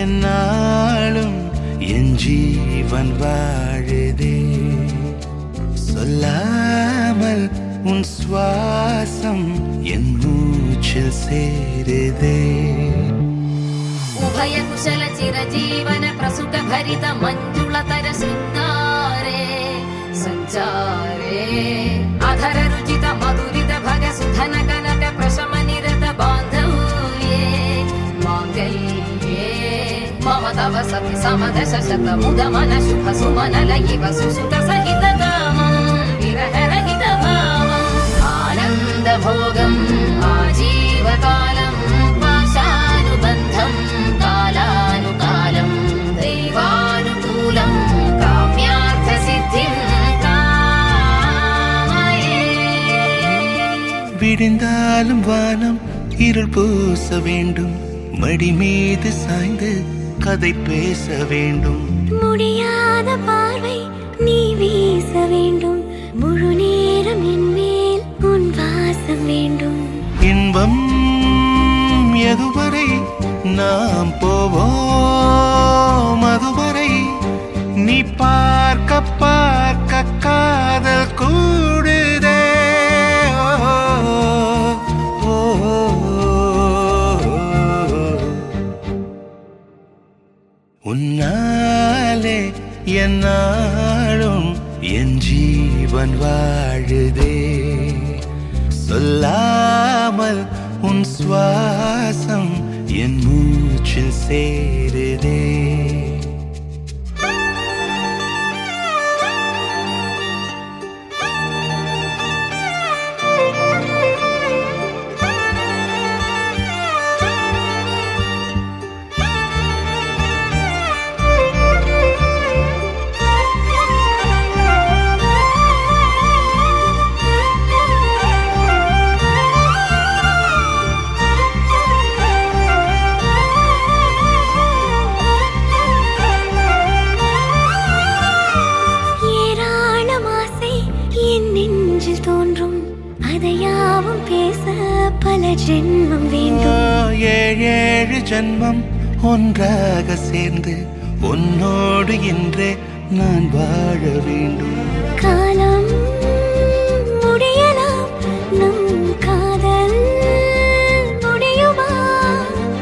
என்னாலும் என் ஜீவன் வாழுதே. சொல்லாமல் உன் சுவாசம் என் மூச்சில் சேருதே. उभय कुशल चिरजीवन प्रसुख भरित मञ्जुलतर शृङ्गारे सञ्चारे अधर रुचित मधुरित भग सुधन कनक प्रशम निरत बान्धव्ये माङ्गल्ये मम तव सति समदश शत मुद मन शुभ सुमन लयिव सुसुत सहित कामं विरह रहित भावम् आनन्द भोगम् आजीवकालं पाशानुबन्धम् कालानुकालं दैवानुकूलं काम्यार्थसिद्धिं कामये. விடிந்தாலும் வானம் இருள் பூச வேண்டும், மடி மீது சாய்ந்து கதை பேச வேண்டும். முடியாத பார்வை நீ வீச வேண்டும், முழு நேரம் என் மேல் உன் வாசம் வேண்டும். இன்பம் எதுவரை நாம் போவோம், அதுவரை நீ பார்க்க பார்க்க காதல் கூடுதே. உன்னாலே என்னாலும் என் ஜீவன் வாழுதே. சொல்லாமல் உன் சுவாசம் என் மூச்சில் சேருதே. நெஞ்சில் தோன்றும் அதையாவும் பேச பல ஜென்மம் வேண்டும். ஏழு ஜென்மம் ஒன்றாக சேர்ந்து உன்னோடு இன்றே நான் வாழ வேண்டும். காலம் முடியலாம், நம் காதல் முடியுமா?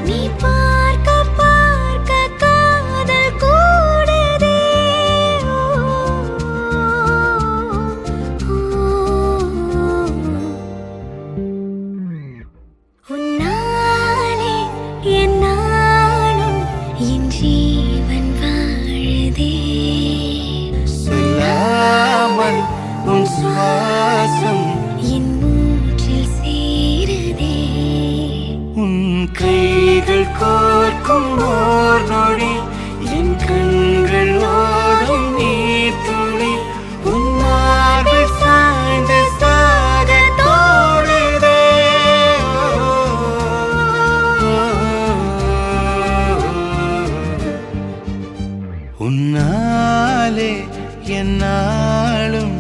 நீ பார்க்க பார்க்க காதல் கூடுதே. உன்னாலே என்னாலும் என் ஜீவன் வாழுதே. சொல்லாமல் உன் சுவாசம் என் மூச்சில் சேருதே. உன் கைகள் கோர்க்கும் ஓர் நொடி என் கண்கள் ஓடும் நீர் துளி உன் மார்பில் சாய்ந்து சாக தோடுதே. உன்னாலே என்னாலும்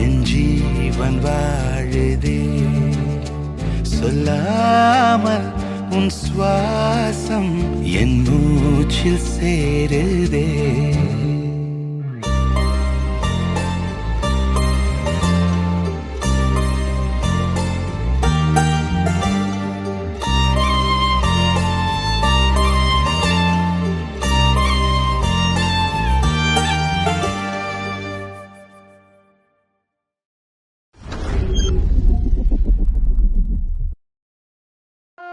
என் ஜீவன் வாழுதே. சொல்லாமல் உன் சுவாசம் என் மூச்சில் சேருதே.